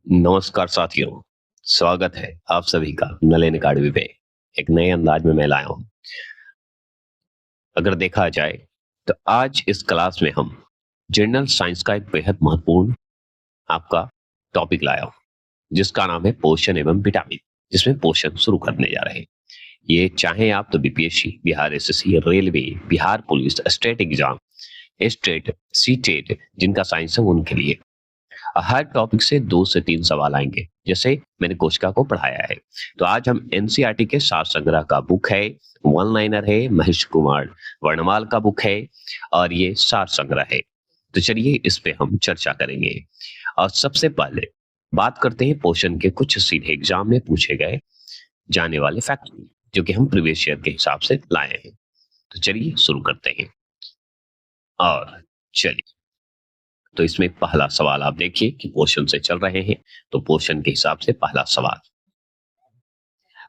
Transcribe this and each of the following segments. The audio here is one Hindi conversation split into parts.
नमस्कार साथियों, स्वागत है आप सभी का नलेन अकाडमी पे। एक नए अंदाज में मैं लाया हूँ। अगर देखा जाए तो आज इस क्लास में हम जनरल साइंस का एक बेहद महत्वपूर्ण आपका टॉपिक लाया हूँ, जिसका नाम है पोषण एवं विटामिन, जिसमें पोषण शुरू करने जा रहे हैं। ये चाहे आप तो BPSC, Bihar SSC, railway, Bihar police, state exam, state, CTET जिनका साइंस है उनके लिए हर टॉपिक से 2 से 3 सवाल आएँगे, जैसे मैंने कोशिका को पढ़ाया है। तो आज हम एनसीईआरटी के सार संग्रह का बुक है, वन लाइनर है, महेश कुमार वर्णमाल का बुक है और ये सार संग्रह है। तो चलिए इस पे हम चर्चा करेंगे। और सबसे पहले बात करते हैं पोषण के कुछ सीधे एग्जाम में पूछे गए जाने वाले फैक्ट, जो कि हम प्रीवियस ईयर के हिसाब से लाए हैं। तो चलिए शुरू करते हैं। और चलिए, तो इसमें पहला सवाल आप देखिए कि पोषण से चल रहे हैं, तो पोषण के हिसाब से पहला सवाल,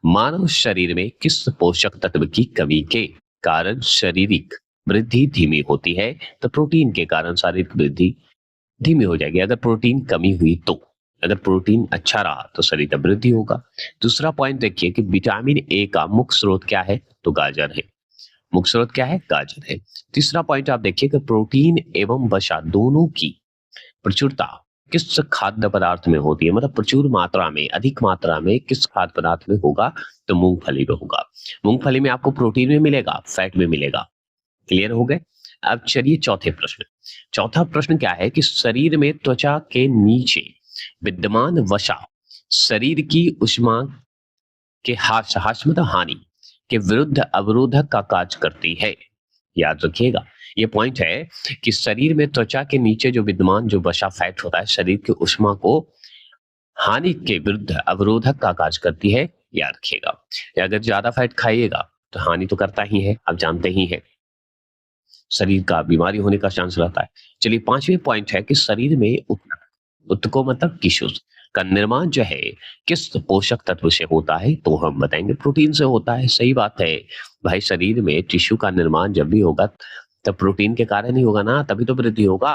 मानव शरीर में किस पोषक तत्व की कमी के कारण शारीरिक वृद्धि धीमी होती है? तो प्रोटीन के कारण शारीरिक वृद्धि धीमी हो जाएगी। अगर प्रोटीन कमी हुई तो, अगर प्रोटीन अच्छा रहा तो शरीर का वृद्धि होगा। दूसरा पॉइंट देखिए कि विटामिन ए का मुख्य स्रोत क्या है? तो गाजर है। मुख्य स्रोत क्या है? गाजर है। तीसरा पॉइंट आप देखिए कि प्रोटीन एवं वसा दोनों की प्रचुरता किस खाद्य पदार्थ में होती है? मतलब प्रचुर मात्रा में, अधिक मात्रा में किस खाद्य पदार्थ में होगा? तो मूंगफली में होगा। मूंगफली में आपको प्रोटीन में मिलेगा, फैट में मिलेगा। क्लियर हो गए? अब चलिए चौथे प्रश्न। चौथा प्रश्न क्या है कि शरीर में त्वचा के नीचे विद्यमान वसा शरीर की ऊष्मा के हाश मतलब हानि के विरुद्ध अवरोधक का कार्य करती है। याद रखिएगा, ये पॉइंट है कि शरीर में त्वचा के नीचे जो विद्यमान जो वसा फैट होता है, शरीर की ऊष्मा को हानि के विरुद्ध अवरोधक का कार्य करती है। याद रखिएगा, अगर ज्यादा फैट खाइएगा तो हानि तो करता ही है, आप जानते ही हैं, शरीर का बीमारी होने का चांस रहता है। चलिए पांचवें पॉइंट है कि शरीर में ऊतकों मतलब टिश्यूज का निर्माण जो है किस पोषक तत्व से होता है? तो हम बताएंगे प्रोटीन से होता है। सही बात है भाई, शरीर में टिश्यू का निर्माण जब भी होगा तब प्रोटीन के कारण ही होगा ना, तभी तो वृद्धि होगा।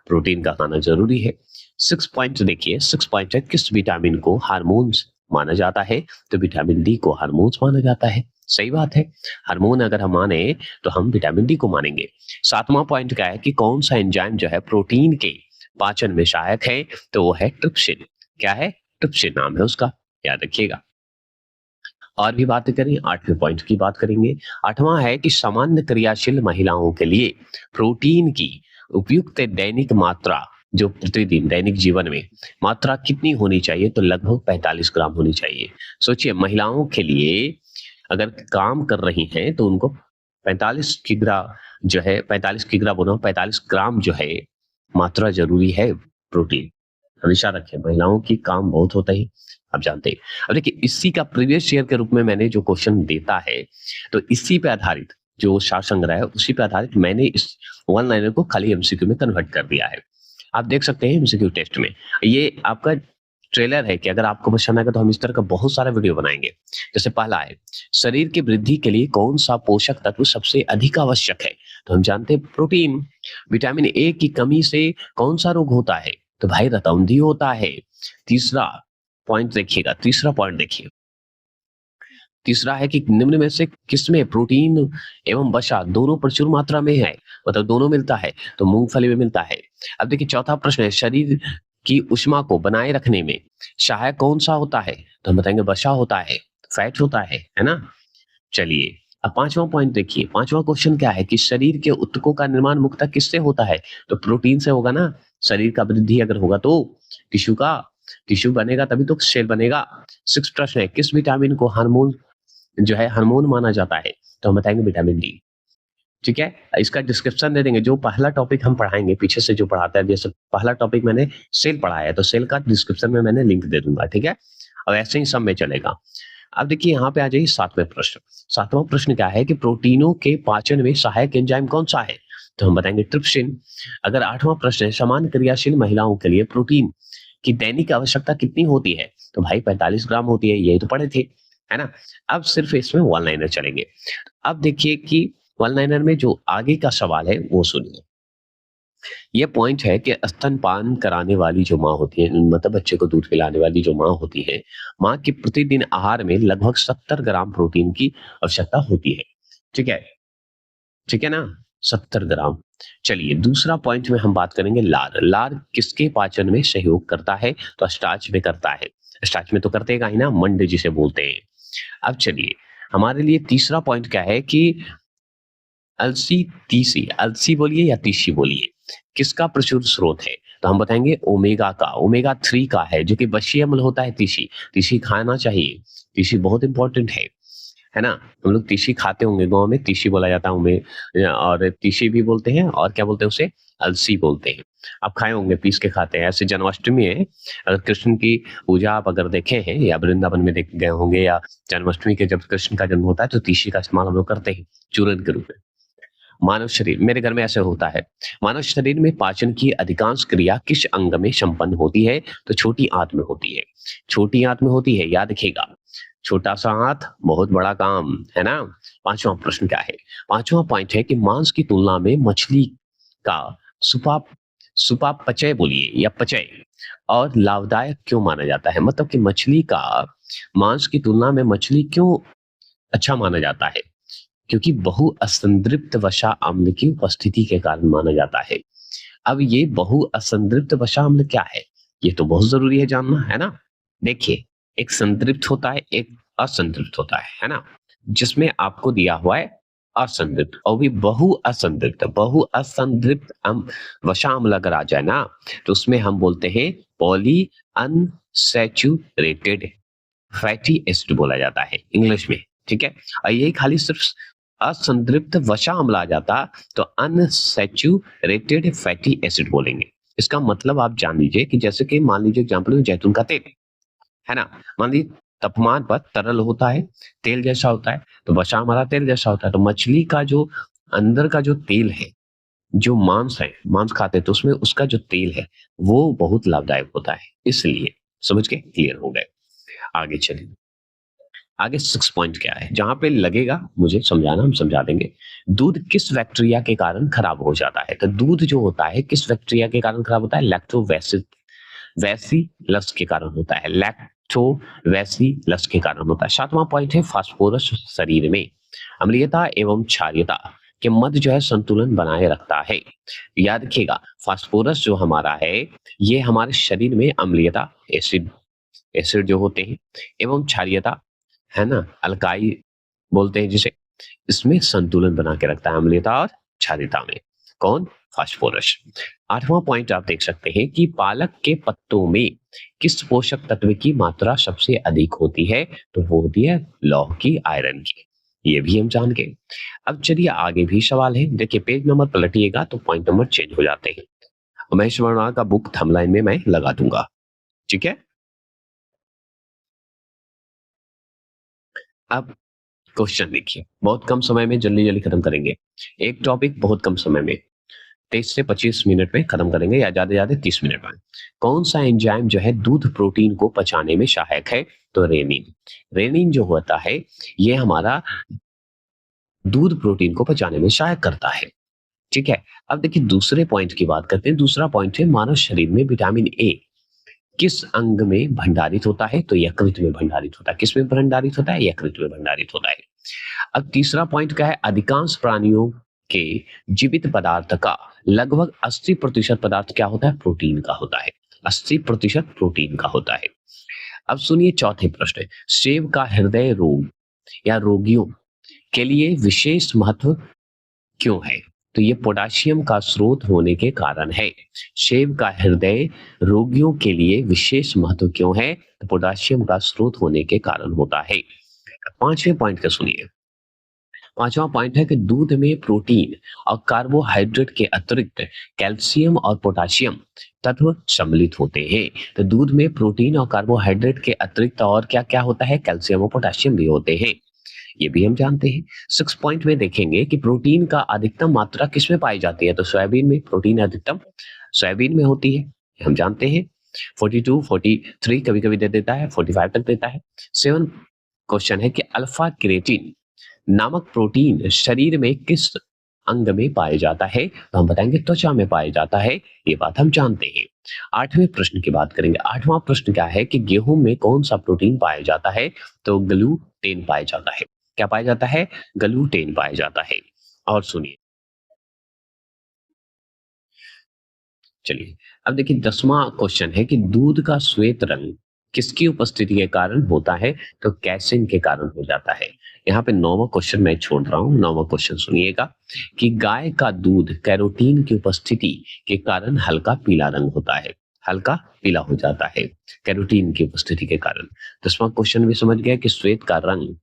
प्रोटीन का खाना जरूरी है। सिक्स पॉइंट देखिए, सिक्स पॉइंट है किस विटामिन को हार्मोन्स माना जाता है? तो विटामिन डी को हार्मोन्स माना जाता है। सही बात है, हार्मोन अगर हम माने तो हम विटामिन डी को मानेंगे। सातवां पॉइंट क्या है कि कौन सा एंजाइम जो है प्रोटीन के पाचन में सहायक है? तो वो है ट्रिप्सिन। क्या है? ट्रिप्सिन नाम है उसका, याद रखिएगा। और भी बातें करें, आठवें पॉइंट की बात करेंगे। आठवां है कि सामान्य क्रियाशील महिलाओं के लिए प्रोटीन की उपयुक्त दैनिक मात्रा जो प्रतिदिन दैनिक जीवन में मात्रा कितनी होनी चाहिए? तो लगभग 45 ग्राम होनी चाहिए। सोचिए, महिलाओं के लिए अगर काम कर रही हैं तो उनको 45 किग्रा जो है, 45 किग्रा बोला, 45 ग्राम जो है मात्रा जरूरी है प्रोटीन। हमेशा रखें, महिलाओं की काम बहुत होता है, आप जानते हैं। अब देखिए, इसी का प्रीवियस ईयर के रूप में मैंने जो क्वेश्चन देता है, तो इसी पे आधारित जो सार संग्रह है उसी पे आधारित मैंने इस वन लाइनर को खाली एमसीक्यू में कन्वर्ट कर दिया है। आप देख सकते हैं एमसीक्यू टेस्ट में। ये आपका ट्रेलर है कि अगर आपको पसंद आएगा तो हम इस तरह का बहुत सारा वीडियो बनाएंगे। जैसे पहला है, शरीर की वृद्धि के लिए कौन सा पोषक तत्व सबसे अधिक आवश्यक है? तो हम जानते हैं प्रोटीन। विटामिन ए की कमी से कौन सा रोग होता है? तो भाई रतौंधी होता है। तीसरा पॉइंट देखिएगा, तीसरा पॉइंट देखिए, तीसरा है कि निम्न में से किसमें प्रोटीन एवं वसा दोनों प्रचुर मात्रा में है? मतलब दोनों मिलता है, तो मूंगफली में मिलता है। अब देखिए चौथा प्रश्न है, शरीर की ऊष्मा को बनाए रखने में सहायक कौन सा होता है? तो हम बताएंगे वसा होता है, फैट होता है ना। चलिए अब पांचवा पॉइंट देखिए, पांचवा क्वेश्चन क्या है कि शरीर के ऊतकों का निर्माण मुख्यतः किससे होता है? तो प्रोटीन से होगा ना। शरीर का वृद्धि अगर होगा तो टिश्यू का, टिश्यू बनेगा तभी तो सेल बनेगा। सिक्स प्रश्न है, किस विटामिन को हार्मोन जो है हार्मोन माना जाता है? तो हम बताएंगे विटामिन डी। ठीक है, इसका डिस्क्रिप्शन दे देंगे। जो पहला टॉपिक हम पढ़ाएंगे पीछे से जो पढ़ाता है, जैसे पहला टॉपिक मैंने सेल पढ़ाया है तो सेल का डिस्क्रिप्शन में मैंने लिंक दे दूंगा। ठीक है, और ऐसे ही सब में चलेगा। अब देखिए यहाँ पे आ जाइए सातवें प्रश्न। सातवां प्रश्न क्या है कि प्रोटीनों के पाचन में सहायक एंजाइम कौन सा है? तो हम बताएंगे ट्रिप्सिन। अगर आठवां प्रश्न है, समान क्रियाशील महिलाओं के लिए प्रोटीन की दैनिक आवश्यकता कितनी होती है? तो भाई 45 ग्राम होती है, यही तो पढ़े थे, है ना। अब सिर्फ इसमें वन लाइनर चलेंगे। अब देखिए कि वन लाइनर में जो आगे का सवाल है वो सुनिए। ये पॉइंट है कि स्तनपान कराने वाली जो माँ होती है, मतलब बच्चे को दूध पिलाने वाली जो माँ होती है, माँ की प्रतिदिन आहार में लगभग 70 ग्राम प्रोटीन की आवश्यकता होती है। ठीक है? ठीक है ना? 70 ग्राम। चलिए दूसरा पॉइंट में हम बात करेंगे लार। लार किसके पाचन में सहयोग करता है? तो स्टार्च में करता है। स्टार्च में तो करतेगा ही ना, मंड जिसे बोलते हैं। अब चलिए, हमारे लिए तीसरा पॉइंट क्या है कि अलसी, तीसी, अलसी बोलिए या तीसी बोलिए, किसका प्रचुर स्रोत है? तो हम बताएँगे ओमेगा का, ओमेगा 3 का है, जो कि वसीय अम्ल होता है तीसी। तीसी खाना चाहिए, तीसी बहुत इम्पोर्टेंट है ना? हम लोग तीसी खाते होंगे, गाँव में तीसी बोला जाता है और तीसी भी बोलते हैं और क्या बोलते हैं उसे? अलसी बोलते हैं। आप खाए होंगे, पीस के खाते हैं। ऐसे जन्माष्टमी है, अगर कृष्ण की पूजा आप अगर देखे हैं या वृंदावन में देख गए होंगे, या जन्माष्टमी के जब कृष्ण का जन्म होता है, तो तीसी का इस्तेमाल हम लोग करते हैं, चूरन के रूप में। मानव शरीर, मेरे घर में ऐसे होता है। मानव शरीर में पाचन की अधिकांश क्रिया किस अंग में संपन्न होती है? तो छोटी आंत में होती है। छोटी आंत में होती है, याद रखिएगा। छोटा सा हाथ, बहुत बड़ा काम, है ना? पांचवा प्रश्न क्या है? पांचवा पॉइंट है कि मांस की तुलना में मछली का सुपा सुपापचय बोलिए या पचय और लाभदायक क्यों माना जाता है? मतलब कि मछली का मांस की तुलना में मछली क्यों अच्छा माना जाता है? क्योंकि बहुअसंतृप्त वसा अम्ल की उपस्थिति के कारण माना जाता है। अब ये बहुअसंतृप्त वसा अम्ल क्या है? ये तो बहुत जरूरी है जानना, है ना? देखिए, एक संतृप्त होता है, एक असंतृप्त होता है ना? जिसमें आपको दिया हुआ है असंतृप्त, और भी बहुअसंतृप्त वसा अम्ल अगर आ जाए ना, तो उसमें हम बोलते हैं पॉली अनसैचुरेटेड फैटी एसिड बोला जाता है इंग्लिश में। ठीक है? और यही खाली सिर्फ असंतृप्त वसा अम्ल आ जाता, तो अनसैचुरेटेड फैटी एसिड बोलेंगे। इसका मतलब आप जान लीजिए कि जैसे कि मान लीजिए एग्जांपल में जैतून का तेल, है ना? मान लीजिए तापमान पर तरल होता है, तेल जैसा होता है, तो वसा हमारा तेल जैसा होता है। तो मछली का जो अंदर का जो तेल है, जो मांस है, मांस खाते हैं तो उसमें उसका जो तेल है, वो बहुत लाभदायक होता है। इसलिए समझ के क्लियर हो गए। आगे चलिए। आगे 6 पॉइंट क्या है? जहां पे लगेगा मुझे समझाना, हम समझा देंगे। दूध किस बैक्टीरिया के कारण खराब हो जाता है? तो दूध जो होता है किस बैक्टीरिया के कारण खराब होता है? वैसिलस के कारण होता है। लैक्टोवैसिलस के कारण होता है। 7वां पॉइंट है फास्फोरस शरीर में अम्लीयता एवं क्षारीयता के मध्य जो है संतुलन बनाए रखता है। याद रखिएगा, फास्फोरस जो हमारा है, ये हमारे शरीर में अम्लीयता, एसिड एसिड जो होते हैं, एवं क्षारीयता, है ना, अल्काई बोलते हैं जिसे, इसमें संतुलन बना के रखता है अम्लीयता और क्षारीयता में। कौन? फास्फोरस। 8वां पॉइंट आप देख सकते हैं कि पालक के पत्तों में किस पोषक तत्व की मात्रा सबसे अधिक होती है? तो वो होती है लौह की, आयरन की। ये भी हम जान गए। अब चलिए आगे भी सवाल है। देखिए पेज नंबर पलटिएगा तो पॉइंट नंबर चेंज हो जाते हैं। महेश वर्मा का बुक थंबनेल में मैं लगा दूंगा। ठीक है? अब क्वेश्चन देखिए, बहुत कम समय में जल्दी जल्दी खत्म करेंगे। एक टॉपिक बहुत कम समय में 23 से 25 मिनट में खत्म करेंगे, या ज्यादा से ज्यादा 30 मिनट में। कौन सा एंजाइम जो है दूध प्रोटीन को पचाने में सहायक है? तो रेनिन। रेनिन जो होता है, ये हमारा दूध प्रोटीन को पचाने में सहायक करता है। ठीक है? अब देखिए दूसरे पॉइंट की बात करते हैं। दूसरा पॉइंट है मानव शरीर में विटामिन ए किस अंग में भंडारित होता है? तो यकृत में भंडारित होता है। किस में भंडारित होता है? यकृत में भंडारित होता है। अब तीसरा पॉइंट क्या है? अधिकांश प्राणियों के जीवित पदार्थ का लगभग 80% पदार्थ क्या होता है? प्रोटीन का होता है। 80% प्रोटीन का होता है। अब सुनिए चौथे प्रश्न। सेब का हृदय रोग या रोगियों के लिए विशेष महत्व क्यों है? तो ये पोटाशियम का स्रोत होने के कारण है। सेब का हृदय रोगियों के लिए विशेष महत्व क्यों है? तो पोटाशियम का स्रोत होने के कारण होता है। पांचवें पॉइंट का सुनिए। पांचवा पॉइंट है कि दूध में प्रोटीन और कार्बोहाइड्रेट के अतिरिक्त कैल्शियम और पोटाशियम तत्व सम्मिलित होते हैं। तो दूध में प्रोटीन और कार्बोहाइड्रेट के अतिरिक्त और क्या क्या होता है? कैल्शियम और पोटाशियम भी होते हैं। ये भी हम जानते हैं। 6 पॉइंट में देखेंगे कि प्रोटीन का अधिकतम मात्रा किसमें पाई जाती है? तो सोयाबीन में प्रोटीन अधिकतम सोयाबीन में होती है, हम जानते हैं। 42, 43 कभी कभी दे देता है, 45 तक देता है। 7 क्वेश्चन है कि अल्फा क्रिएटिन नामक प्रोटीन शरीर में किस अंग में पाया जाता है? तो हम बताएंगे त्वचा में पाया जाता है, ये बात हम जानते हैं। 8वें प्रश्न की बात करेंगे। 8वां प्रश्न क्या है कि गेहूं में कौन सा प्रोटीन पाया जाता है? तो ग्लूटेन पाया जाता है। क्या पाया जाता है? ग्लूटेन पाया जाता है। और सुनिए, चलिए, अब देखिए 10वां क्वेश्चन है कि दूध का श्वेत रंग किसकी उपस्थिति के कारण होता है? तो कैसिन के कारण हो जाता है। यहाँ पे 9वां क्वेश्चन मैं छोड़ रहा हूँ। 9वां क्वेश्चन सुनिएगा कि गाय का दूध कैरोटीन की उपस्थिति के कारण हल्का पीला रंग होता है। हल्का पीला हो जाता है कैरोटीन की उपस्थिति के कारण। 10वां क्वेश्चन भी समझ गया कि श्वेत का रंग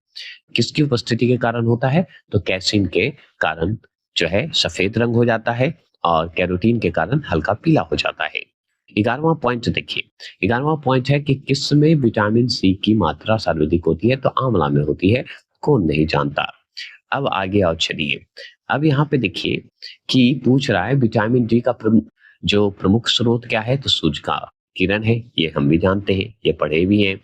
किसकी उपस्थिति के कारण होता है? तो कैसिन के कारण जो है सफेद रंग हो जाता है और कैरोटीन के कारण हल्का पीला हो जाता है। 11वां पॉइंट देखिए। 11वां पॉइंट है कि किसमें विटामिन सी की मात्रा सर्वाधिक होती है? तो आंवला में होती है। कौन नहीं जानता। अब आगे और चलिए। अब यहाँ पे देखिए कि पूछ रहा है विटामिन डी का जो प्रमुख स्रोत क्या है? तो सूरज का किरण है। ये हम भी जानते हैं, ये पढ़े भी हैं।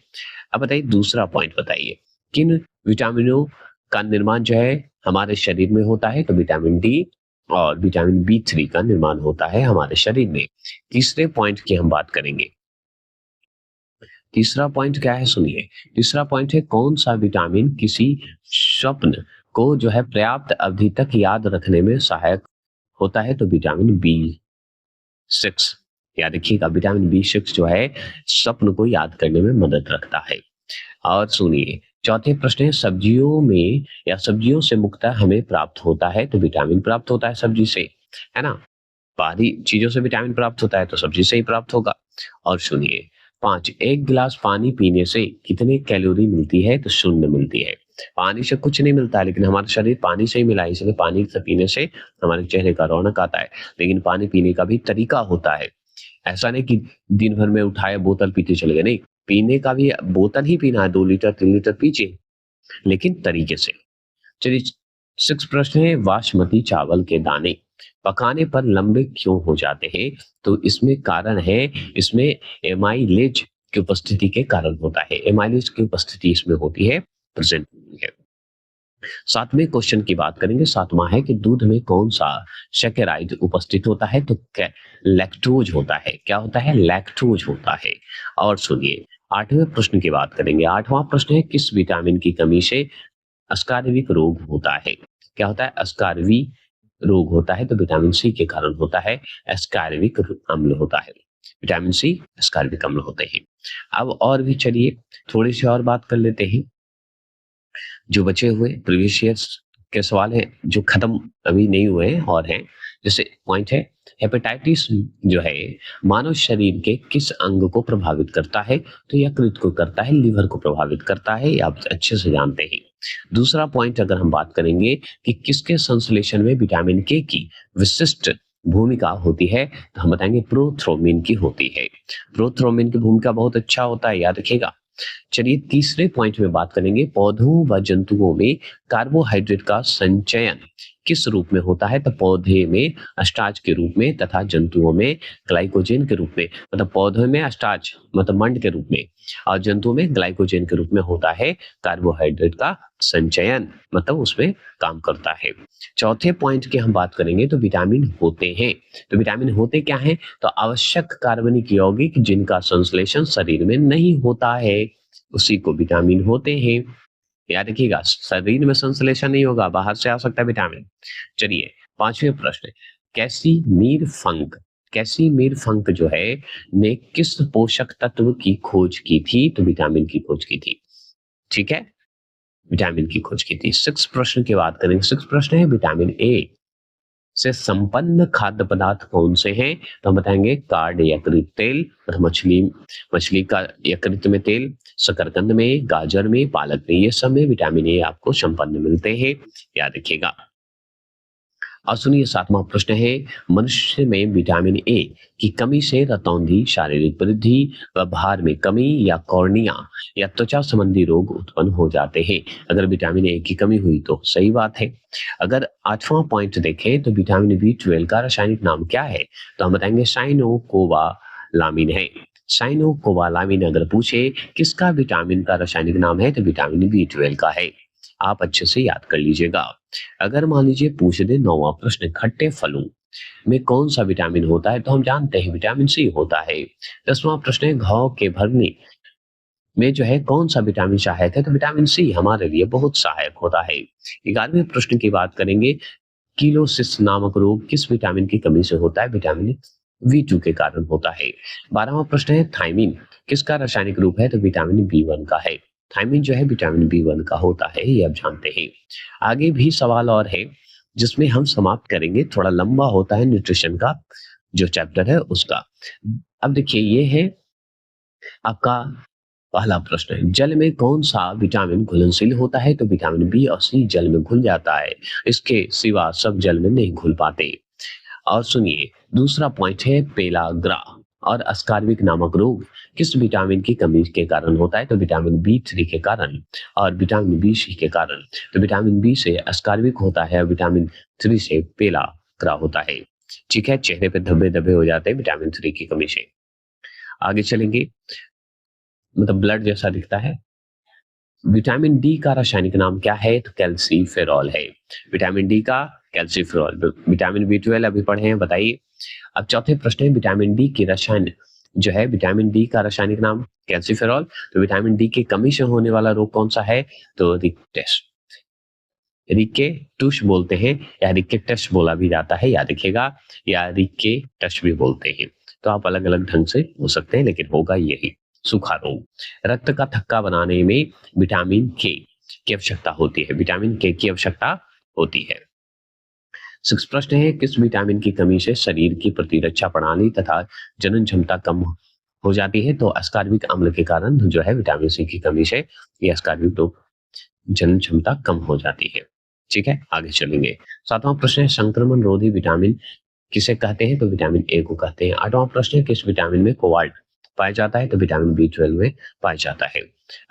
अब बताइए दूसरा पॉइंट बताइए, किन विटामिनों का निर्माण जो है हमारे शरीर में होता है? तो विटामिन डी और विटामिन बी 3 का निर्माण होता है हमारे शरीर में। तीसरे पॉइंट की हम बात करेंगे। तीसरा पॉइंट क्या है? सुनिए, तीसरा पॉइंट है कौन सा विटामिन किसी स्वप्न को जो है पर्याप्त अवधि तक याद रखने में सहायक होता है? तो विटामिन बी 6। याद रखिएगा, विटामिन बी 6 जो है स्वप्न को याद करने में मदद रखता है। और सुनिए, चौथे प्रश्न है सब्जियों में या सब्जियों से मुख्यतः हमें प्राप्त होता है? तो विटामिन प्राप्त होता है सब्जी से, है ना। बाहरी चीजों से विटामिन प्राप्त होता है तो सब्जी से ही प्राप्त होगा। और सुनिए, 5, एक गिलास पानी पीने से कितनी कैलोरी मिलती है? तो 0 मिलती है। पानी से कुछ नहीं मिलता है, लेकिन हमारा शरीर पानी से ही मिला है, इसलिए पानी से पीने से हमारे चेहरे का रौनक आता है। लेकिन पानी पीने का भी तरीका होता है। ऐसा नहीं कि दिन भर में उठाए बोतल पीते चले गए, नहीं। पीने का भी बोतल ही पीना है, 2 लीटर 3 लीटर पीजिए, लेकिन तरीके से। चलिए, 6 प्रश्न है बासमती चावल के दाने पकाने पर लंबे क्यों हो जाते हैं? तो इसमें कारण है, इसमें एमाइलेज की उपस्थिति के कारण होता है। एमाइलेज की उपस्थिति इसमें होती है, प्रेजेंट होती है। 7वें क्वेश्चन की बात करेंगे। 7वां है कि दूध में कौन सा सैकेराइड उपस्थित होता है? तो लैक्टोज होता है। क्या होता है? लैक्टोज होता है। और सुनिए, 8वें प्रश्न की बात करेंगे। 8वां प्रश्न है किस विटामिन की कमी से अस्कार्विक रोग होता है? क्या होता है? अस्कार्वी रोग होता है, तो विटामिन सी के कारण होता है। अस्कार्विक अम्ल होता है। विटामिन सी अस्कार्विक अम्ल होते हैं। अब और भी चलिए थोड़ी सी और बात कर लेते हैं। जो बचे हुए प्रीवियस ईयर्स के सवाल हैं जो खत्म अभी नहीं हुए हैं और हैं, जैसे पॉइंट है हेपेटाइटिस जो है मानव शरीर के किस अंग को प्रभावित करता है? तो यकृत को करता है, लिवर को प्रभावित करता है, ये आप अच्छे से जानते हैं। दूसरा पॉइंट अगर हम बात करेंगे कि किसके संश्लेषण में विटामिन के की विशिष्ट भूमिका होती है, तो हम बताएंगे प्रोथ्रोम्बिन की होती है। प्रोथ्रोम्बिन की भूमिका बहुत अच्छा होता है, याद रखिएगा। चलिए तीसरे पॉइंट में बात करेंगे पौधों व जंतुओं में कार्बोहाइड्रेट का संचयन किस रूप में होता है? तो पौधे में स्टार्च के रूप में तथा जंतुओं में ग्लाइकोजन के रूप में। मतलब पौधों में स्टार्च मतलब मंड के रूप में और जंतुओं में ग्लाइकोजन के रूप में होता है कार्बोहाइड्रेट का संचयन, मतलब उसमें काम करता है। चौथे पॉइंट की हम बात करेंगे तो विटामिन होते हैं। तो विटामिन होते क्या हैं? तो आवश्यक कार्बनिक यौगिक जिनका संश्लेषण शरीर में नहीं होता है, उसी को विटामिन होते हैं। याद रखिएगा, शरीर में संश्लेषण नहीं होगा, बाहर से आ सकता है विटामिन। चलिए 5वें प्रश्न, कैसी मीर फंक जो है ने किस पोषक तत्व की खोज की थी? तो विटामिन की खोज की थी। ठीक है, विटामिन की खोज की थी। 6 प्रश्न की बात करेंगे। 6 प्रश्न है विटामिन ए से संपन्न खाद्य पदार्थ कौन से हैं? तो हम बताएंगे कार्ड यकृत तेल, मछली मछली का यकृत में तेल, शकरकंद में, गाजर में, पालक में, ये सब में विटामिन ए आपको संपन्न मिलते हैं, याद रखिएगा। और सुनिए 7वां प्रश्न है मनुष्य में विटामिन ए की कमी से रतौंधी, शारीरिक वृद्धि व भार में कमी या कॉर्निया या त्वचा संबंधी रोग उत्पन्न हो जाते हैं। अगर विटामिन ए की कमी हुई तो सही बात है। अगर 8वां पॉइंट देखें तो विटामिन बी 12 का रासायनिक नाम क्या है? तो हम बताएंगे साइनोकोबालामिन है। साइनोकोबालामिन अगर पूछे किसका विटामिन का रासायनिक नाम है तो विटामिन बी 12 का है। आप अच्छे से याद कर लीजिएगा। अगर मान लीजिए पूछ दे 9वां प्रश्न, खट्टे फलों में कौन सा विटामिन होता है, तो हम जानते हैं विटामिन सी होता है। 10वां प्रश्न है घाव के भरने में जो है कौन सा विटामिन सहायक है, तो विटामिन सी हमारे लिए बहुत सहायक होता है। 11वें प्रश्न की बात करेंगे, कीलोसिस नामक रोग किस विटामिन की कमी से होता है, विटामिन बी2 के कारण होता है। 12वां प्रश्न है थायमिन किसका रासायनिक रूप है, तो विटामिन बी1 का है। थायमिन जो है विटामिन बी1 का होता है, ये आप जानते हैं। आगे भी सवाल और है जिसमें हम समाप्त करेंगे, थोड़ा लंबा होता है न्यूट्रिशन का जो चैप्टर है उसका। अब देखिए ये है आपका पहला प्रश्न है, जल में कौन सा विटामिन घुलनशील होता है, तो विटामिन बी और सी जल में घुल जाता है, इसके सिवा सब जल में नहीं घुल पाते। और सुनिए दूसरा पॉइंट है पेलाग्रा और अस्कार्बिक नामक रोग किस विटामिन की कमी के कारण होता है, तो विटामिन बी3 के कारण और विटामिन बी सी के कारण। तो विटामिन बी से अस्कार्बिक होता है और विटामिन 3 से पेलाग्रा होता है। ठीक है, चेहरे पे धब्बे धब्बे हो जाते हैं विटामिन 3 की कमी से। आगे चलेंगे, मतलब ब्लड जैसा दिखता है। विटामिन डी का रासायनिक नाम क्या है, तो कैल्सीफेरॉल है। विटामिन डी का कैल्सीफेरॉल। विटामिन बी12 अभी पढ़े हैं, बताइए। अब चौथे प्रश्न है, विटामिन डी की रसायन जो है, विटामिन डी का रासायनिक नाम कैल्सीफेरॉल। तो विटामिन डी की कमी से होने वाला रोग कौन सा है, तो रिकेटस, रिकेटस बोलते हैं या रिकेटस बोला भी जाता है, याद रखिएगा, या रिकेटस भी बोलते हैं। तो आप अलग अलग ढंग से हो सकते हैं लेकिन होगा यही, सूखा रोग। रक्त का थक्का बनाने में विटामिन के की आवश्यकता होती है, विटामिन के की आवश्यकता होती है। 6 प्रश्न है, किस विटामिन की कमी से शरीर की प्रतिरक्षा प्रणाली तथा जनन क्षमता कम हो जाती है, तो अस्कार्बिक अम्ल के कारण जो है विटामिन सी की कमी से ये अस्कार्बिक रोग जनन क्षमता कम हो जाती है। ठीक है, आगे चलेंगे। 7वां प्रश्न है, संक्रमण रोधी विटामिन किसे कहते हैं, तो विटामिन ए को कहते हैं। 8वां प्रश्न है, किस विटामिन में कोबाल्ट पाया जाता है, तो विटामिन बी12 में पाया जाता है।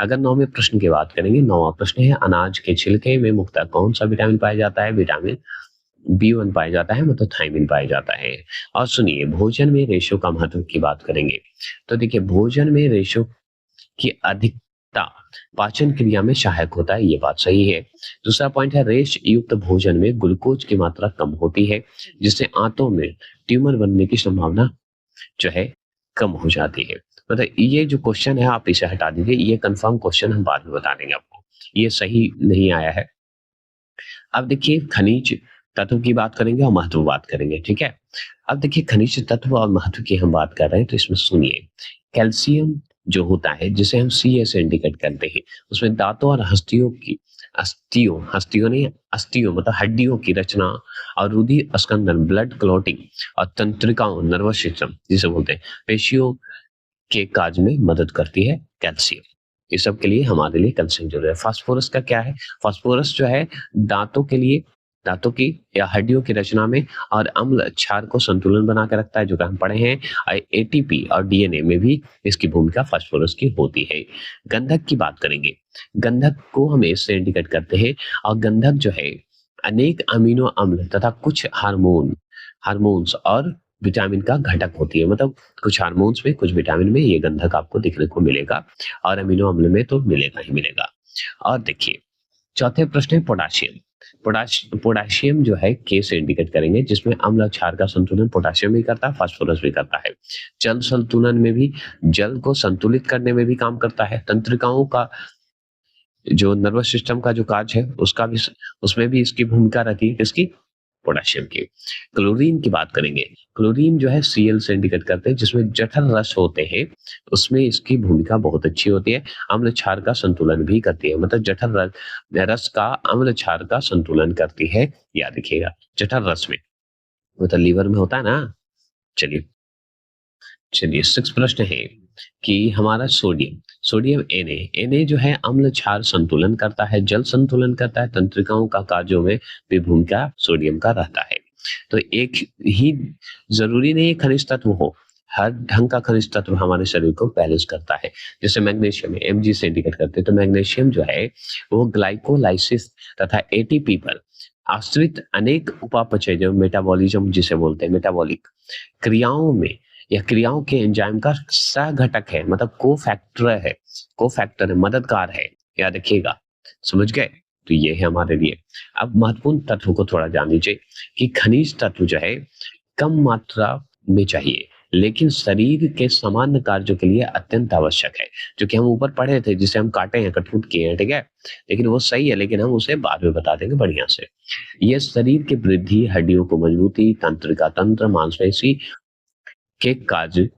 अगर 9वें प्रश्न की बात करेंगे, 9वां प्रश्न है, अनाज के छिलके में मुख्यतः कौन सा विटामिन पाया जाता है, विटामिन बी1 पाया जाता है, मतलब थायमिन पाया जाता है। और सुनिए भोजन में रेशो का महत्व की बात करेंगे, तो देखिए भोजन में रेशो की अधिकता पाचन क्रिया में सहायक होता है, ये बात सही है। दूसरा पॉइंट है, रेश युक्त भोजन में ग्लूकोज की मात्रा कम होती है, जिससे आंतों में ट्यूमर बनने की संभावना जो है कम हो जाती है। मतलब ये जो क्वेश्चन है आप इसे हटा दीजिए, ये कंफर्म क्वेश्चन हम बाद में बता देंगे आपको, ये सही नहीं आया है। अब देखिए खनिज तत्व की बात करेंगे और महत्व बात करेंगे, ठीक है। अब देखिए खनिज तत्व और महत्व की हम बात कर रहे हैं, तो इसमें सुनिए कैल्शियम जो होता है जिसे हम सी से इंडिकेट करते हैं, उसमें दांतों और अस्थियों मतलब हड्डियों की रचना और रुधिर स्कंदन, ब्लड क्लॉटिंग और तंत्रिकाओं, नर्वस सिस्टम जिसे बोलते हैं, पेशियों के काज में मदद करती है कैल्शियम। ये सब के लिए हमारे लिए कैल्शियम जरूरी है। फास्फोरस का क्या है, फास्फोरस जो है दांतों के लिए, दांतों की या हड्डियों की रचना में और अम्ल क्षार को संतुलन बना के रखता है, जो कि हम पढ़े हैं। एटीपी और डीएनए में भी इसकी भूमिका फास्फोरस की होती है। गंधक की बात करेंगे, गंधक को हम इससे इंडिकेट करते हैं, और गंधक जो है अनेक अमीनो अम्ल तथा कुछ हार्मोन्स और विटामिन का घटक होती है, मतलब कुछ हार्मोन्स में कुछ विटामिन में ये गंधक आपको देखने को मिलेगा, और अमीनो अम्ल में तो मिलेगा ही मिलेगा। और देखिए चौथे प्रश्न है पोटाशियम। पोटाशियम जो है के से इंडिकेट करेंगे, जिसमें अम्ल क्षार का संतुलन पोटाशियम भी करता है, फास्फोरस भी करता है। जल संतुलन में भी, जल को संतुलित करने में भी काम करता है। तंत्रिकाओं का जो नर्वस सिस्टम का जो कार्य है उसका भी, उसमें भी इसकी भूमिका रहती है, किसकी, पोटेशियम की। क्लोरीन की बात करेंगे, क्लोरीन जो है Cl से इंडिकेट करते हैं, जिसमें जठर रस होते हैं, उसमें इसकी भूमिका बहुत अच्छी होती है। अम्ल क्षार का संतुलन भी करती है, मतलब जठर रस का अम्ल क्षार का संतुलन करती है, याद रखिएगा। जठर रस में मतलब लीवर में होता है ना। चलिए 6 प्रश्न है कि हमारा सोडियम Na जो है अम्ल क्षार संतुलन करता है, जल संतुलन करता है, तंत्रिकाओं का कार्यों में भी भूमिका सोडियम का रहता है। तो एक ही जरूरी नहीं खनिज तत्व हो, हर ढंग का खनिज तत्व हमारे शरीर को बैलेंस करता है। जैसे मैग्नीशियम Mg से इंडिकेट करते हैं, तो मैग्नीशियम जो है वो ग्लाइकोलाइसिस तथा एटीपी पर आश्रित अनेक उपापचय जो मेटाबॉलिज्म जिसे बोलते हैं, मेटाबॉलिक क्रियाओं में या क्रियाओं के एंजाइम का सह घटक है, मतलब कोफैक्टर है, मददगार है, याद रखिएगा। समझ गए। तो ये है हमारे लिए। अब महत्वपूर्ण तत्व को थोड़ा जान लीजिए कि खनिज तत्व जो है कम मात्रा में चाहिए, लेकिन शरीर के सामान्य कार्यों के लिए अत्यंत आवश्यक है। जो कि हम ऊपर पढ़े थे, जिसे हम काटे हैं, कटपुट किए हैं, ठीक है? लेकिन वो सही है, लेकिन हम उसे बाद में बता देंगे बढ़िया से। ये शरीर की वृद्धि, हड्डियों को मजबूती, तंत्रिका तंत्र, मांसपेशी के कार्य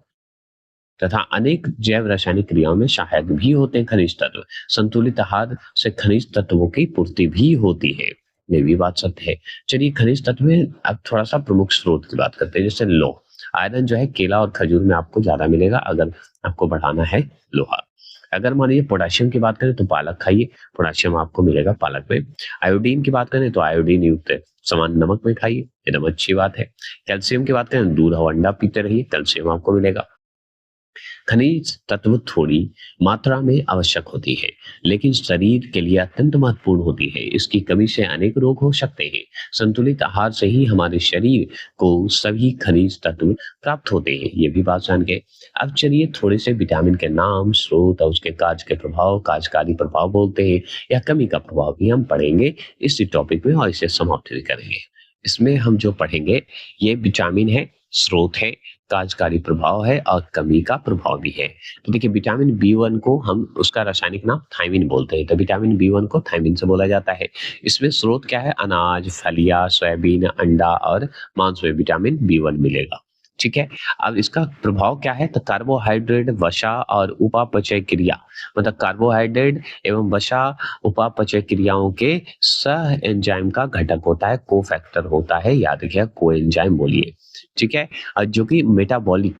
तथा अनेक जैव रासायनिक क्रियाओं में सहायक भी होते हैं खनिज तत्व। संतुलित आहार से खनिज तत्वों की पूर्ति भी होती है। ये भी बात सत्य है। चलिए खनिज तत्व में अब थोड़ा सा प्रमुख स्रोत की बात करते हैं। जैसे लोह, आयरन जो है केला और खजूर में आपको ज्यादा मिलेगा अगर आपको बढ़ाना है लोहा। अगर मान लीजिए पोटेशियम की बात करें तो पालक खाइए, पोटेशियम आपको मिलेगा पालक में। आयोडीन की बात करें तो आयोडीन युक्त सामान नमक में खाइए, एकदम अच्छी बात है। कैल्शियम की बात करें दूध और अंडा पीते रहिए, कैल्शियम आपको मिलेगा। खनिज तत्व थोड़ी मात्रा में आवश्यक होती है, लेकिन शरीर के लिए अत्यंत महत्वपूर्ण होती है। इसकी कमी से अनेक रोग हो सकते हैं। संतुलित आहार से ही हमारे शरीर को सभी खनिज तत्व प्राप्त होते हैं। ये भी बात जान गए। अब चलिए थोड़े से विटामिन के नाम, स्रोत और उसके कार्य के प्रभाव, कार्यकारी प्रभाव बोलते हैं या कमी का प्रभाव भी हम पढ़ेंगे इस टॉपिक में और इसे समाप्त भी करेंगे। इसमें हम जो पढ़ेंगे ये विटामिन है, स्रोत है, कार्यकारी प्रभाव है और कमी का प्रभाव भी है। तो देखिए विटामिन बी1 को हम उसका रासायनिक नाम थायमिन बोलते हैं। तो विटामिन बी1 को थायमिन से बोला जाता है। इसमें स्रोत क्या है? अनाज, फलियां, सोयाबीन, अंडा और मांस में विटामिन बी1 मिलेगा। ठीक है। अब इसका प्रभाव क्या है? तो कार्बोहाइड्रेट, वसा और उपापचय क्रिया, मतलब कार्बोहाइड्रेट एवं वसा उपापचय क्रियाओं के सह एंजाइम का घटक होता है, को फैक्टर होता है। याद रखिएगा, को एंजाइम बोलिए। ठीक है। जो कि मेटाबॉलिक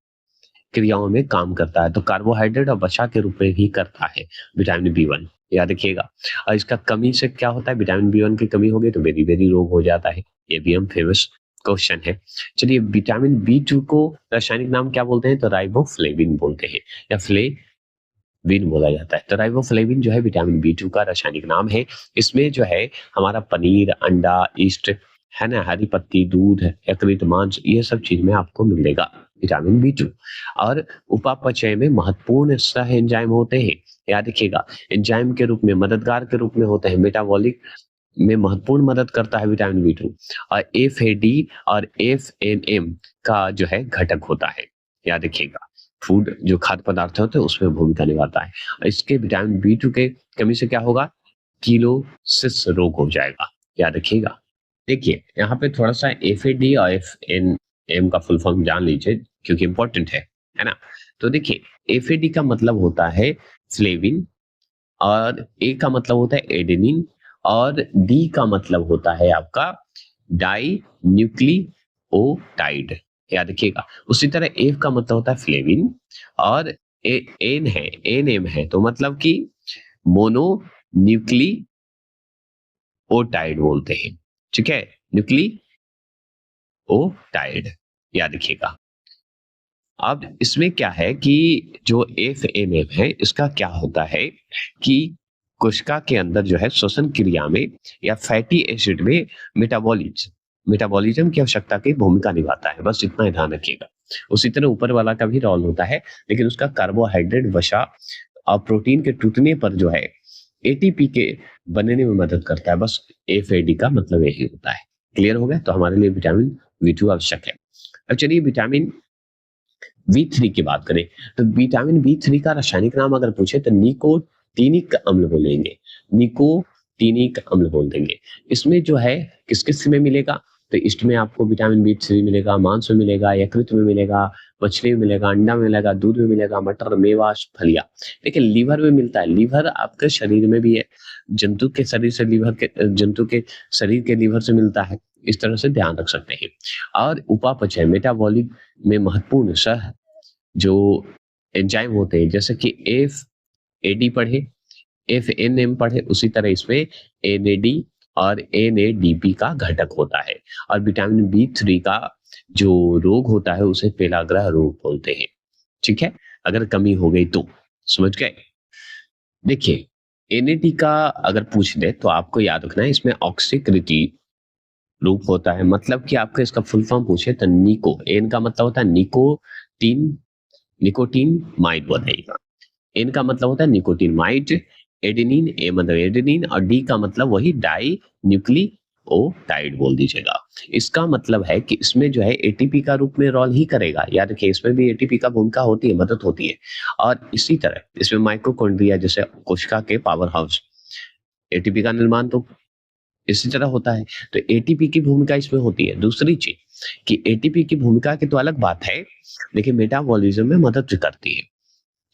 क्रियाओं में काम करता है, तो कार्बोहाइड्रेट और वसा के रूप में भी करता है विटामिन बी1। याद रखिएगा। और इसका कमी से क्या होता है? विटामिन बी1 की कमी हो गई तो बेरी बेरी रोग हो जाता है। ये भी हम फेमस क्वेश्चन है। चलिए विटामिन बी2 को रासायनिक नाम क्या बोलते हैं? तो राइबोफ्लेविन बोलते हैं या फ्लेविन बोला जाता है। तो राइबोफ्लेविन जो है विटामिन बी2 का रासायनिक नाम है। इसमें जो है हमारा पनीर, अंडा, ईस्ट है ना, हरी पत्ती, दूध, यकृत, मांस, ये सब चीज में आपको मिलेगा विटामिन बी2। और उपापचय में महत्वपूर्ण सह एंजाइम होते हैं। याद रखिएगा, एंजाइम के रूप में, मददगार के रूप में होते हैं। मेटाबॉलिक में महत्वपूर्ण मदद करता है विटामिन बी2। और एफ और एफ का जो है घटक होता है। याद रखिएगा, फूड जो खाद्य पदार्थ होते हैं उसमें भूमिका निभाता है। इसके विटामिन बी2 के कमी से क्या होगा? किलोसिस रोग हो जाएगा। याद रखिएगा। देखिए यहाँ पे थोड़ा सा एफ और एफ का फुल फॉर्म जान लीजिए क्योंकि इंपॉर्टेंट है ना। तो देखिए एफ का मतलब होता है फ्लेविन, और ए का मतलब होता है एडेनिन, और डी का मतलब होता है आपका डाई न्यूक्लियोटाइड। याद रखिएगा। उसी तरह एफ का मतलब होता है फ्लेविन, और एन एम है तो मतलब कि मोनो न्यूक्लियोटाइड बोलते हैं। ठीक है, न्यूक्लियोटाइड। याद रखिएगा। अब इसमें क्या है कि जो एफ है इसका क्या होता है कि कोशिका के अंदर जो है श्वसन क्रिया में या फैटी एसिड में मेटाबॉलिज्म की आवश्यकता की भूमिका निभाता है। बस इतना ही ध्यान रखिएगा। उसी तरह ऊपर वाला का भी रोल होता है, लेकिन उसका कार्बोहाइड्रेट, वसा और प्रोटीन के टूटने पर जो है एटीपी के बनने में मदद करता है। बस एफ का मतलब यही होता है। क्लियर हो गया? तो हमारे लिए विटामिन बी2 आवश्यक है। अब चलिए विटामिन बी3 की बात करें तो विटामिन बी3 का रासायनिक नाम अगर पूछे तो निकोटीनिक अम्ल बोलेंगे, निकोटीनिक अम्ल बोल देंगे। इसमें जो है किस किस में मिलेगा? तो इसमें आपको विटामिन बी3 मिलेगा, मांस में मिलेगा, यकृत में मिलेगा, मछली में मिलेगा, अंडा में मिलेगा, दूध में मिलेगा, मटर, मेवा, फलियां। देखिए लीवर में मिलता है। लीवर आपके शरीर में भी है, जंतु के शरीर से जंतु के शरीर के लीवर से मिलता है। इस तरह से ध्यान रख सकते हैं। और उपापचय, मेटाबॉलिक में महत्वपूर्ण सह जो एंजाइम होते हैं, जैसे कि एफ पढ़े, एफ पढ़े, उसी तरह इसमें एन और एन का घटक होता है। और विटामिन बी3 का जो रोग होता है उसे पेलाग्रह रोग बोलते हैं। ठीक है, अगर कमी हो गई तो। समझ गए? देखिए एन का अगर पूछ दे तो आपको याद रखना है इसमें ऑक्सीकृति रूप होता है। मतलब कि आपको इसका फुल फॉर्म पूछे तो निको, एन का मतलब होता है निकोटीन माइड बताइएगा। एन का मतलब होता है निकोटीन माइड, एडेनिन, ए मतलब एडेनिन और डी का मतलब वही डाई न्यूक्लियोटाइड बोल दीजिएगा। इसका मतलब है कि इसमें जो है एटीपी का रूप में रोल ही करेगा। याद रखिए इसमें भी एटीपी का भूमिका होती है, मदद होती है। और इसी तरह इसमें माइटोकॉन्ड्रिया जैसे कोशिका के पावर हाउस, एटीपी का निर्माण तो इसी तरह होता है। तो एटीपी की भूमिका इसमें होती है। दूसरी चीज कि एटीपी की भूमिका की तो अलग बात है, लेकिन मेटाबॉलिज्म में मदद भी करती है।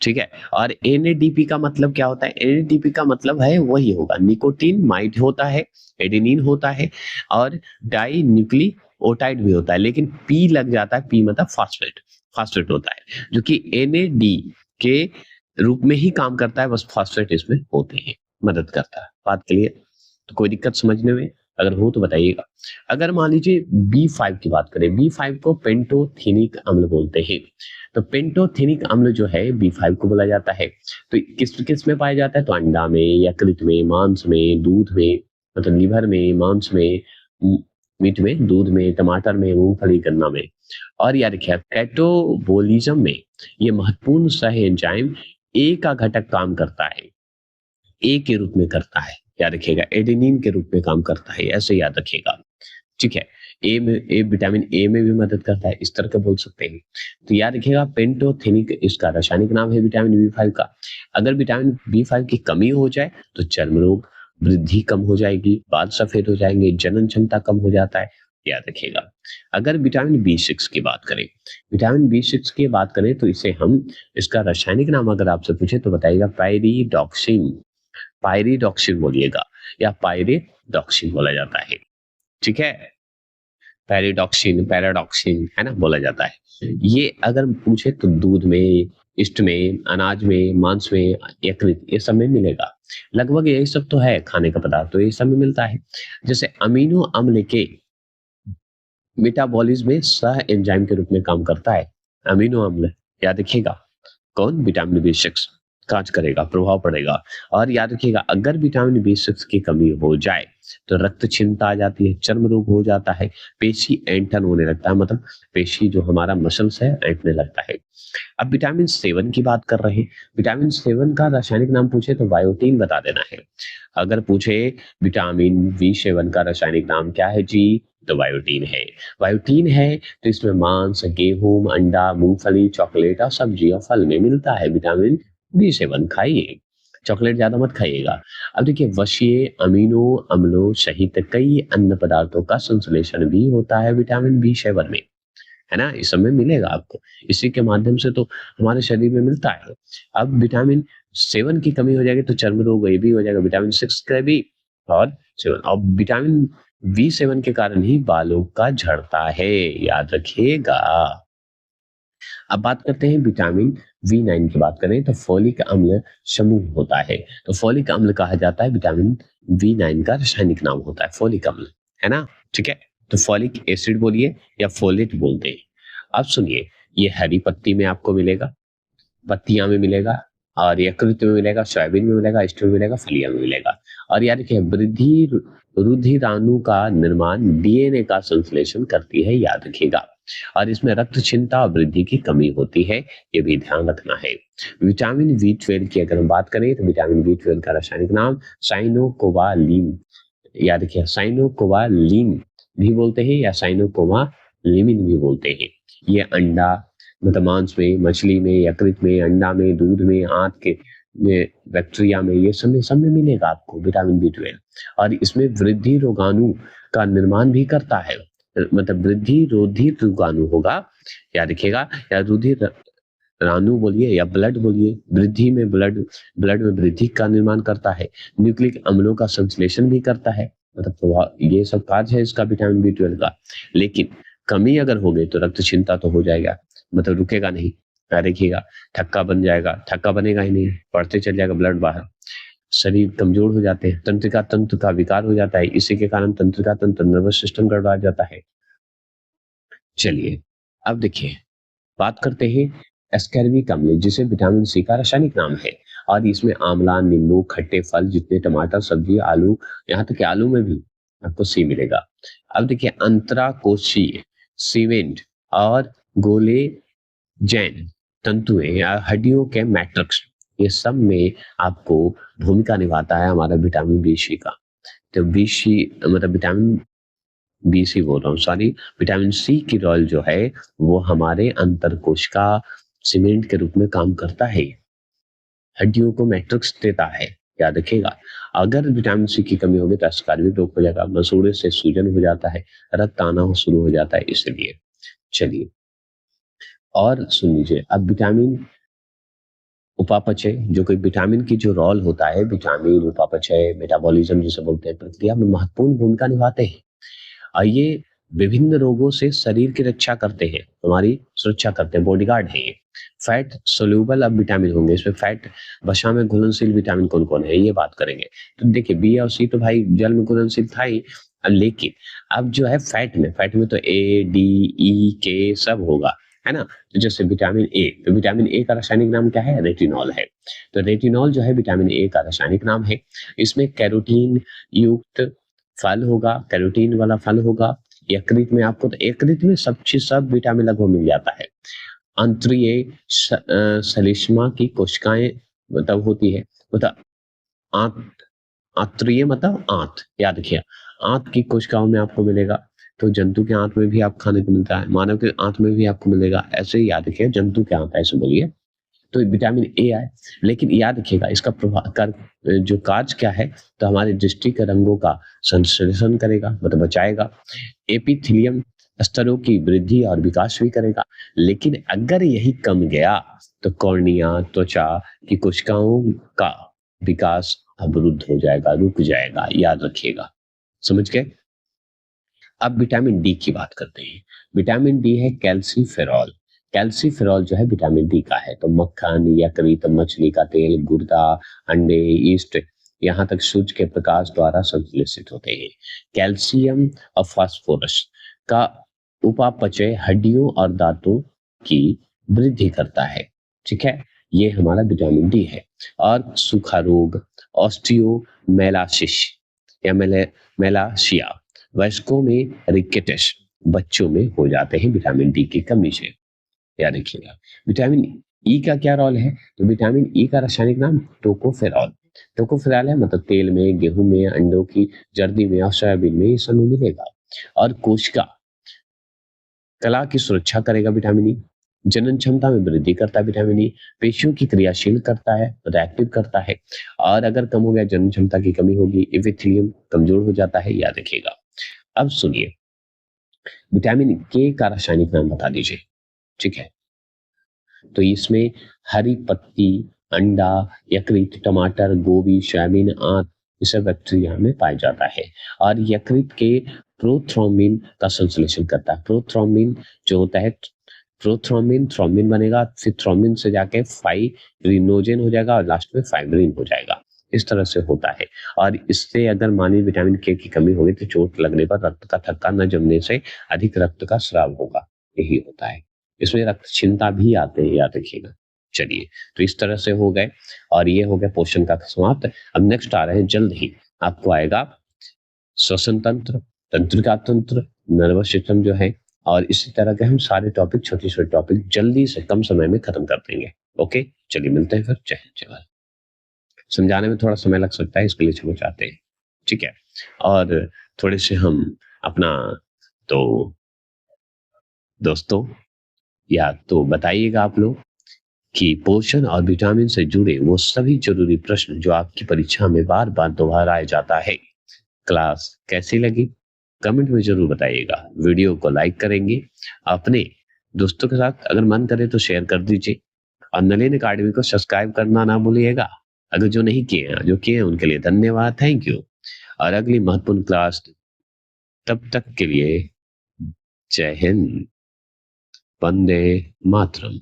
ठीक है। और एनएडीपी का मतलब क्या होता है? एनएडीपी का मतलब है वही होगा, निकोटीन माइड होता है, एडेनिन होता है और डाई न्यूक्लियोटाइड भी होता है, लेकिन पी लग जाता है। पी मतलब फास्फेट, फास्फेट होता है जो कि एनएडी के रूप में ही काम करता है, बस फास्फेट इसमें होते हैं, मदद करता है। बात क्लियर? तो कोई दिक्कत समझने में अगर हो तो बताइएगा। अगर मान लीजिए B5 की बात करें, B5 को पेंटोथेनिक अम्ल बोलते हैं। तो पेंटोथेनिक अम्ल जो है B5 को बोला जाता है। तो किस किस में पाया जाता है? तो अंडा में, यकृत में, मांस में, दूध में, मतलब लिवर में, मांस में, मीट में, दूध में, टमाटर में, मूंगफली, गन्ना में। और याद रखिए कैटाबोलिज्म में ये महत्वपूर्ण सह एंजाइम ए का घटक काम करता है, ए के रूप में करता है। याद रखिएगा एडेनिन के रूप में काम करता है, ऐसे याद रखिएगा। ठीक है। ए में, ए विटामिन ए में भी मदद करता है, इस तरह का बोल सकते हैं। तो याद रखिएगा पेंटोथेनिक इसका रासायनिक नाम है विटामिन B5 का। अगर विटामिन B5 की कमी हो जाए तो चर्म रोग, वृद्धि कम हो जाएगी, बाल सफेद हो जाएंगे, जनन क्षमता कम हो जाता है। याद रखिएगा। अगर विटामिन B6 की बात करें, विटामिन B6 की बात करें तो इसे हम, इसका रासायनिक नाम अगर आपसे पूछे तो बताइएगा पायरिडॉक्सिन। पायरिडॉक्सिन बोलिएगा या पायरिडॉक्सिन बोला जाता है। ठीक है। पैराडॉक्सिन, पैराडॉक्सिन है ना, बोला जाता है। ये अगर पूछे तो दूध में, इष्ट में, अनाज में, मांस में, यकृत, ये सब में मिलेगा। लगभग यही सब तो है खाने का पदार्थ, तो ये सब में मिलता है। जैसे अमीनो अम्ल के मेटाबॉलिज्म में सह एंजाइम के रूप में काम करता है अमीनो अम्ल। याद रखिएगा कौन? विटामिन B6 काज करेगा, प्रभाव पड़ेगा। और याद रखिएगा अगर विटामिन B6 की कमी हो जाए तो रक्तक्षीणता आ जाती है, चर्म रोग हो जाता है, पेशी ऐंठन होने लगता है, मतलब पेशी जो हमारा मसल्स है ऐंठने लगता है। अब विटामिन 7 की बात कर रहे हैं। विटामिन 7 का रासायनिक नाम पूछे तो बायोटीन बता देना है। अगर पूछे विटामिन B7 का रासायनिक नाम क्या है जी, तो बायोटीन है। बायोटीन है तो इसमें मांस, गेहूं, अंडा, मूंगफली, चॉकलेट और सब्जी और फल में मिलता है विटामिन B7। खाइए, चॉकलेट ज्यादा मत खाइएगा। अब देखिए वशीय अमीनो अम्लों सहित कई अन्य पदार्थों का संश्लेषण भी होता है विटामिन B7 में, है ना, इस सब में मिलेगा आपको। इसी के माध्यम से तो हमारे शरीर में मिलता है। अब विटामिन 7 की कमी हो जाएगी तो चर्म रोग ये भी हो जाएगा, विटामिन 6 का भी और 7। और विटामिन B7 के कारण ही बालों का झड़ता है, याद रखिएगा। अब बात करते हैं विटामिन B9 की बात करें तो फोलिक अम्ल समूह होता है। तो फोलिक अम्ल कहा जाता है विटामिन B9 का रासायनिक नाम होता है फोलिक अम्ल, है ना। ठीक है। तो फोलिक एसिड बोलिए या फोलेट बोलते हैं। अब सुनिए, ये हरी पत्ती में आपको मिलेगा, पत्तियां में मिलेगा, और यकृत में मिलेगा, सोयाबीन में मिलेगा, स्टू में मिलेगा, फलिया में मिलेगा। और याद रखिए वृद्धि रुधिराणु का निर्माण डीएनए का संश्लेषण करती है, याद रखिएगा। और इसमें रक्तक्षीणता और वृद्धि की कमी होती है, ये भी ध्यान रखना है। विटामिन B12 की अगर हम बात करें तो विटामिन B12 का रासायनिक नाम साइनोकोबालिन, याद रखिए साइनोकोबालिन भी बोलते हैं या साइनोकोबालिमिन भी बोलते हैं। ये अंडा, मतलब मांस में, मछली में, यकृत में, अंडा में, दूध में, आंत के में, बैक्टीरिया में, ये सब में मिलेगा आपको विटामिन B12। और इसमें वृद्धि रोगाणु का निर्माण भी करता है, मतलब वृद्धि रोधी रोगाणु होगा, याद रखिएगा, या रुधिर राणु बोलिए या ब्लड बोलिए। वृद्धि में ब्लड में वृद्धि का निर्माण करता है, न्यूक्लिक अम्लों का संश्लेषण भी करता है, मतलब प्रभाव, ये सब कार्य है इसका विटामिन B12 का। लेकिन कमी अगर हो गई तो रक्तक्षीणता तो हो जाएगा, मतलब रुकेगा नहीं, देखिएगा थक्का बन जाएगा, थक्का बनेगा ही नहीं, बढ़ते चल जाएगा ब्लड बाहर, शरीर कमजोर हो जाते हैं, तंत्रिका तंत्र का विकार हो जाता है, इसी के कारण तंत्रिका तंत्र, नर्वस सिस्टम गड़बड़ा जाता है। चलिए अब देखिए बात करते हैं एस्कर्बिक अम्ल, जिसे विटामिन C का रासायनिक नाम है। और इसमें आंवला, नींबू, खट्टे फल जितने, टमाटर, सब्जी, आलू, यहाँ तक कि आलू में भी आपको C मिलेगा। अब देखिए अंतराकोशीय सीमेंट और गोले जैन तंतुएं या हड्डियों के मैट्रिक्स, ये सब में आपको भूमिका निभाता है हमारा विटामिन बी सी का। तो बी सी मतलब विटामिन बी सी बोल रहा हूँ, सॉरी, विटामिन सी की रोल जो है वो हमारे अंतर कोशिका सीमेंट के रूप में काम करता है। हड्डियों को मैट्रिक्स देता है, याद रखिएगा। अगर विटामिन सी की कमी होगी तो अस्कार्बिक रोग हो जाएगा, मसूड़े से सूजन हो जाता है, रक्त आना हो शुरू हो जाता है, इसलिए। चलिए और सुन लीजिए, अब विटामिन उपापचय, जो कि विटामिन की जो रोल होता है, विटामिन उपापचय मेटाबॉलिज्म जिसे बोलते हैं, प्रक्रिया में महत्वपूर्ण भूमिका निभाते हैं। और ये विभिन्न रोगों से शरीर की रक्षा करते हैं, हमारी सुरक्षा करते हैं, बॉडीगार्ड है ये। फैट सोल्यूबल अब विटामिन होंगे, इसमें फैट वसा में घुलनशील विटामिन कौन कौन है ये बात करेंगे। तो देखिए बी और सी तो भाई जल में घुलनशील था ही, लेकिन अब जो है फैट में तो ए डी ई के सब होगा, है ना। तो जैसे विटामिन ए, तो विटामिन ए का रासायनिक नाम क्या है, रेटिनॉल है। तो रेटिनॉल जो है विटामिन ए का रासायनिक नाम है। इसमें कैरोटीन युक्त फल होगा, कैरोटीन वाला फल होगा। यकृत में आपको, तो यकृत में सब चीज, सब विटामिन लगभग मिल जाता है। अंत्रीय सलिस्मा की कोशिकाएं मतलब होती है, मतलब आंत, आंत्रीय मतलब आंत, याद रखिए, आंत की कोशिकाओं में आपको मिलेगा। तो जंतु के आंत में भी आप खाने को मिलता है, मानव के आंत में भी आपको मिलेगा, ऐसे ही याद रखिए, जंतु के आंत ऐसे बोलिए। तो विटामिन ए आए, लेकिन याद रखिएगा इसका प्रभाव कर जो कार्य क्या है, तो हमारे दृष्टि के रंगों का संश्लेषण करेगा, मतलब बचाएगा। एपिथेलियम स्तरों की वृद्धि और विकास भी करेगा। लेकिन अगर यही कम गया तो कॉर्निया, त्वचा की कोशिकाओं का विकास अवरुद्ध हो जाएगा, रुक जाएगा, याद रखिएगा। समझ गए। अब विटामिन डी की बात करते हैं। विटामिन डी है कैल्सीफेरॉल। कैल्सीफेरॉल जो है विटामिन डी का है। तो मक्खन, यकृत, मछली का तेल, गुर्दा, अंडे, ईस्ट, यहाँ तक सूर्य के प्रकाश द्वारा संश्लेषित होते हैं। कैल्शियम और फास्फोरस का उपापचय हड्डियों और दांतों की वृद्धि करता है, ठीक है। ये हमारा विटामिन डी है। और सूखा रोग, ऑस्टियोमेलासिस या मेलाशिया, वयस्कों में रिकेटस, बच्चों में हो जाते हैं विटामिन डी की कमी से, याद रखिएगा। विटामिन ई का क्या रोल है, तो विटामिन ई का रासायनिक नाम टोकोफेरॉल। टोकोफेरॉल है, मतलब तेल में, गेहूं में, अंडों की जर्दी में और सोयाबीन में ये समूह मिलेगा। और कोशिका कला की सुरक्षा करेगा विटामिन ई। जनन क्षमता में वृद्धि करता है विटामिन ई। पेशियों की क्रियाशील करता है, मतलब एक्टिव करता है। और अगर कम हो गया, जनन क्षमता की कमी होगी, एपिथेलियम कमजोर हो जाता है, याद रखिएगा। अब सुनिए, विटामिन के का रासायनिक नाम बता दीजिए, ठीक है। तो इसमें हरी पत्ती, अंडा, यकृत, टमाटर, गोभी, सोयाबीन, आंत, ये सब बैक्टीरिया में पाया जाता है। और यकृत के प्रोथ्रोम्बिन का संश्लेषण करता है। प्रोथ्रोम्बिन जो होता है, प्रोथ्रोम्बिन, थ्रोम्बिन बनेगा, फिर थ्रोम्बिन से जाके फाइब्रिनोजेन हो जाएगा और लास्ट में फाइब्रिन हो जाएगा। इस तरह से होता है। और इससे अगर मानी विटामिन के की कमी होगी तो चोट लगने पर रक्त का थक्का न जमने से अधिक रक्त का स्राव होगा, यही होता है। इसमें रक्तहीनता भी आते हैं, याद रखिएगा। चलिए, तो इस तरह से हो गए, और ये हो गया पोषण का समाप्त। अब नेक्स्ट आ रहे हैं, जल्द ही आपको आएगा श्वसन तंत्र, तंत्रिका तंत्र, नर्वस सिस्टम जो है, और इसी तरह के हम सारे टॉपिक, छोटे छोटे टॉपिक जल्दी से कम समय में खत्म कर देंगे। ओके, चलिए मिलते हैं फिर। जय हिंद, जय भारत। समझाने में थोड़ा समय लग सकता है, इसके लिए क्षमा चाहते हैं, ठीक है। और थोड़े से हम अपना, तो दोस्तों, या तो बताइएगा आप लोग कि पोषण और विटामिन से जुड़े वो सभी जरूरी प्रश्न जो आपकी परीक्षा में बार बार दोहराया जाता है, क्लास कैसी लगी कमेंट में जरूर बताइएगा। वीडियो को लाइक करेंगे, अपने दोस्तों के साथ अगर मन करे तो शेयर कर दीजिए, और नलिन अकेडमी को सब्सक्राइब करना ना भूलिएगा अगर जो नहीं किए हैं। जो किए हैं उनके लिए धन्यवाद, थैंक यू। और अगली महत्वपूर्ण क्लास, तब तक के लिए जय हिंद, वंदे मातरम।